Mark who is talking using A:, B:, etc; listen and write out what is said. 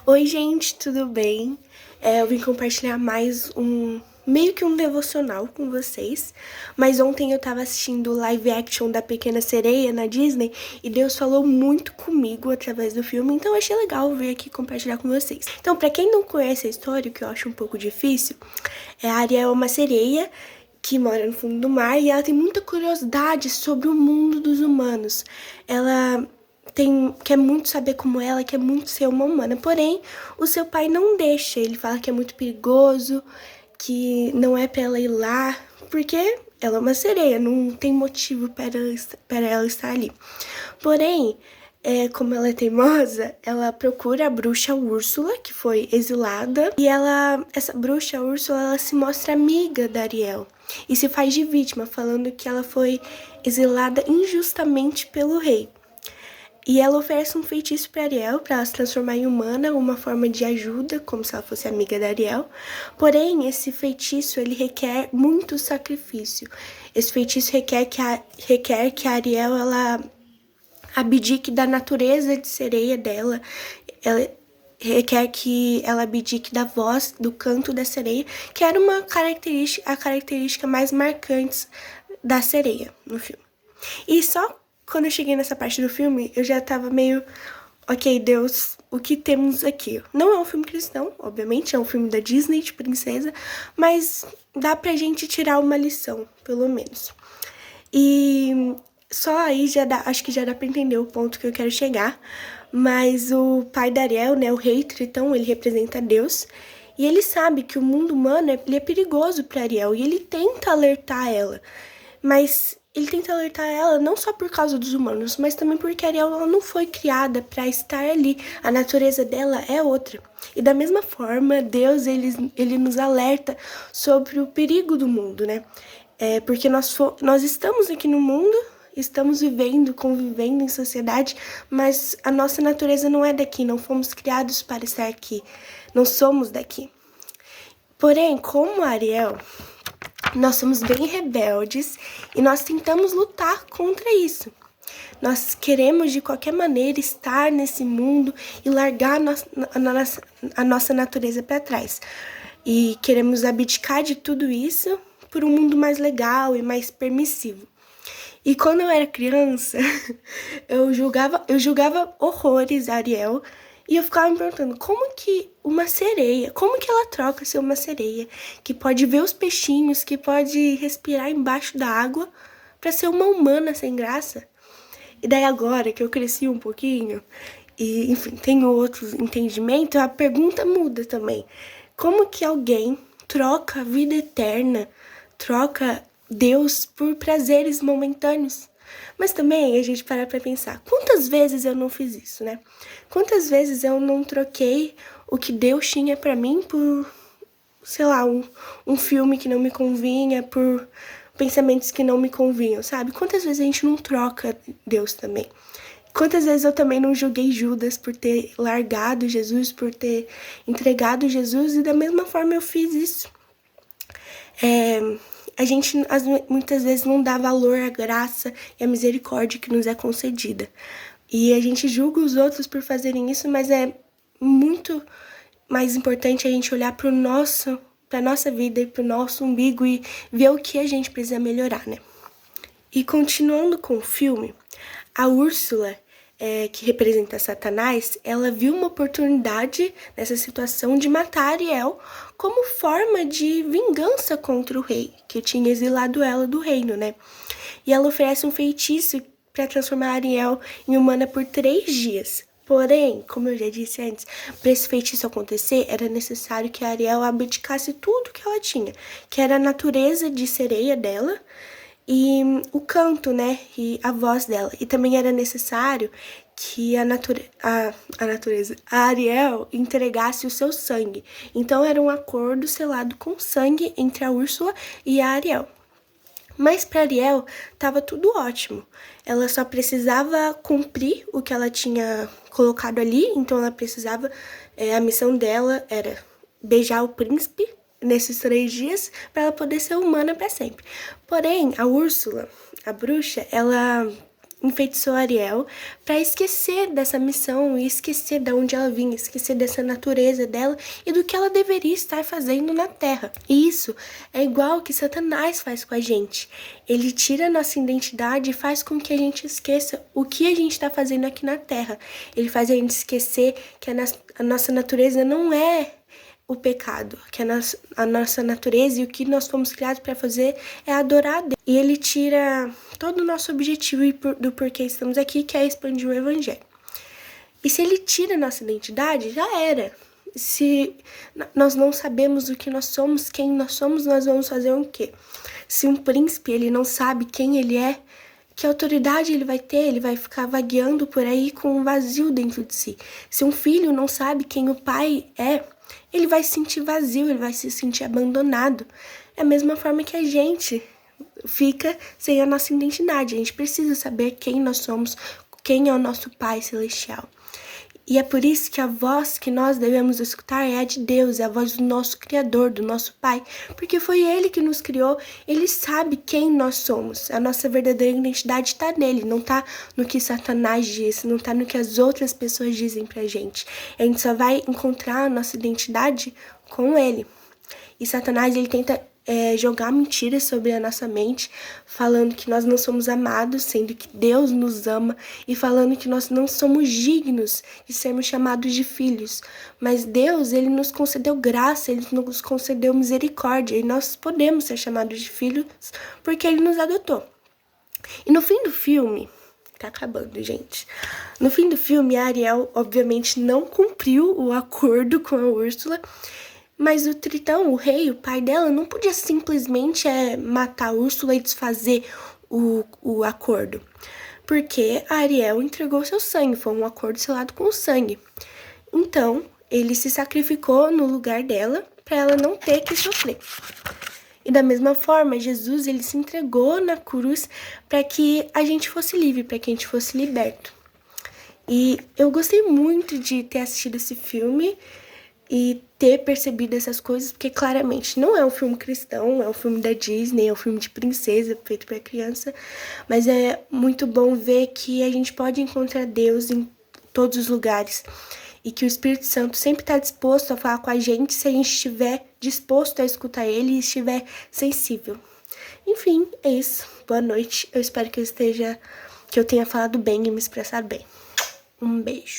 A: Oi, gente, tudo bem? Eu vim compartilhar mais meio que um devocional com vocês, mas ontem eu tava assistindo o live action da Pequena Sereia na Disney e Deus falou muito comigo através do filme, então eu achei legal vir aqui compartilhar com vocês. Então, pra quem não conhece a história, o que eu acho um pouco difícil, a Ariel é uma sereia que mora no fundo do mar e ela tem muita curiosidade sobre o mundo dos humanos. Ela quer muito saber como ela, quer muito ser uma humana. Porém, o seu pai não deixa. Ele fala que é muito perigoso, que não é pra ela ir lá, porque ela é uma sereia, não tem motivo para ela estar ali. Porém, como ela é teimosa, ela procura a bruxa Úrsula, que foi exilada, e essa bruxa Úrsula, ela se mostra amiga da Ariel e se faz de vítima, falando que ela foi exilada injustamente pelo rei. E ela oferece um feitiço para Ariel, para ela se transformar em humana, uma forma de ajuda, como se ela fosse amiga da Ariel. Porém, esse feitiço, ele requer muito sacrifício. Esse feitiço requer que a Ariel, ela abdique da natureza de sereia dela. Ela requer que ela abdique da voz, do canto da sereia, que era a característica mais marcante da sereia no filme. E só quando eu cheguei nessa parte do filme, eu já tava meio... Ok, Deus, o que temos aqui? Não é um filme cristão, obviamente, é um filme da Disney, de princesa, mas dá pra gente tirar uma lição, pelo menos. E só aí acho que já dá pra entender o ponto que eu quero chegar. Mas o pai da Ariel, né, o rei Tritão, ele representa Deus. E ele sabe que o mundo humano ele é perigoso para Ariel e ele tenta alertar ela. Mas ele tenta alertar ela não só por causa dos humanos, mas também porque a Ariel ela não foi criada para estar ali. A natureza dela é outra. E da mesma forma, Deus ele nos alerta sobre o perigo do mundo, né? Porque nós estamos aqui no mundo, estamos vivendo, convivendo em sociedade, mas a nossa natureza não é daqui, não fomos criados para estar aqui, não somos daqui. Porém, como Ariel, nós somos bem rebeldes e nós tentamos lutar contra isso. Nós queremos, de qualquer maneira, estar nesse mundo e largar a nossa natureza para trás. E queremos abdicar de tudo isso por um mundo mais legal e mais permissivo. E quando eu era criança, eu julgava horrores a Ariel e eu ficava me perguntando como que uma sereia, como que ela troca ser uma sereia, que pode ver os peixinhos, que pode respirar embaixo da água, para ser uma humana sem graça. E daí agora que eu cresci um pouquinho, e enfim, tenho outros entendimentos, a pergunta muda também. Como que alguém troca a vida eterna, troca Deus por prazeres momentâneos? Mas também a gente para pra pensar, quantas vezes eu não fiz isso, né? Quantas vezes eu não troquei o que Deus tinha pra mim por, sei lá, um filme que não me convinha, por pensamentos que não me convinham, sabe? Quantas vezes a gente não troca Deus também? Quantas vezes eu também não julguei Judas por ter largado Jesus, por ter entregado Jesus, e da mesma forma eu fiz isso. A gente muitas vezes não dá valor à graça e à misericórdia que nos é concedida. E a gente julga os outros por fazerem isso, mas é muito mais importante a gente olhar para nossa vida e para o nosso umbigo e ver o que a gente precisa melhorar, né? E continuando com o filme, a Úrsula, que representa Satanás, ela viu uma oportunidade nessa situação de matar Ariel como forma de vingança contra o rei, que tinha exilado ela do reino, né? E ela oferece um feitiço para transformar Ariel em humana por 3 dias. Porém, como eu já disse antes, para esse feitiço acontecer, era necessário que a Ariel abdicasse tudo que ela tinha, que era a natureza de sereia dela, e o canto, né, e a voz dela. E também era necessário que a Ariel entregasse o seu sangue. Então era um acordo selado com sangue entre a Úrsula e a Ariel. Mas para Ariel estava tudo ótimo. Ela só precisava cumprir o que ela tinha colocado ali, então ela precisava, a missão dela era beijar o príncipe nesses 3 dias para ela poder ser humana para sempre. Porém, a Úrsula, a bruxa, ela enfeitiçou Ariel para esquecer dessa missão e esquecer de onde ela vinha, esquecer dessa natureza dela e do que ela deveria estar fazendo na Terra. E isso é igual que Satanás faz com a gente. Ele tira a nossa identidade e faz com que a gente esqueça o que a gente está fazendo aqui na Terra. Ele faz a gente esquecer que a nossa natureza não é o pecado, que a nossa natureza e o que nós fomos criados para fazer é adorar a Deus. E ele tira todo o nosso objetivo do porquê estamos aqui, que é expandir o evangelho. E se ele tira a nossa identidade, já era. Se nós não sabemos o que nós somos, quem nós somos, nós vamos fazer o quê? Se um príncipe ele não sabe quem ele é, que autoridade ele vai ter? Ele vai ficar vagueando por aí com um vazio dentro de si. Se um filho não sabe quem o pai é, ele vai se sentir vazio, ele vai se sentir abandonado. É a mesma forma que a gente fica sem a nossa identidade. A gente precisa saber quem nós somos, quem é o nosso Pai Celestial. E é por isso que a voz que nós devemos escutar é a de Deus, é a voz do nosso Criador, do nosso Pai, porque foi Ele que nos criou, Ele sabe quem nós somos, a nossa verdadeira identidade está nele, não está no que Satanás diz, não está no que as outras pessoas dizem pra gente. A gente só vai encontrar a nossa identidade com Ele. E Satanás, ele tenta jogar mentiras sobre a nossa mente, falando que nós não somos amados, sendo que Deus nos ama, e falando que nós não somos dignos de sermos chamados de filhos. Mas Deus, ele nos concedeu graça, ele nos concedeu misericórdia, e nós podemos ser chamados de filhos porque ele nos adotou. E no fim do filme, tá acabando, gente. No fim do filme, a Ariel, obviamente, não cumpriu o acordo com a Úrsula, mas o Tritão, o rei, o pai dela, não podia simplesmente matar a Úrsula e desfazer o acordo. Porque a Ariel entregou seu sangue, foi um acordo selado com o sangue. Então, ele se sacrificou no lugar dela, para ela não ter que sofrer. E da mesma forma, Jesus, ele se entregou na cruz para que a gente fosse livre, para que a gente fosse liberto. E eu gostei muito de ter assistido esse filme e ter percebido essas coisas, porque claramente não é um filme cristão, é um filme da Disney, é um filme de princesa, feito para criança, mas é muito bom ver que a gente pode encontrar Deus em todos os lugares e que o Espírito Santo sempre está disposto a falar com a gente se a gente estiver disposto a escutar ele e estiver sensível. Enfim, é isso. Boa noite. Eu espero que eu tenha falado bem e me expressado bem. Um beijo.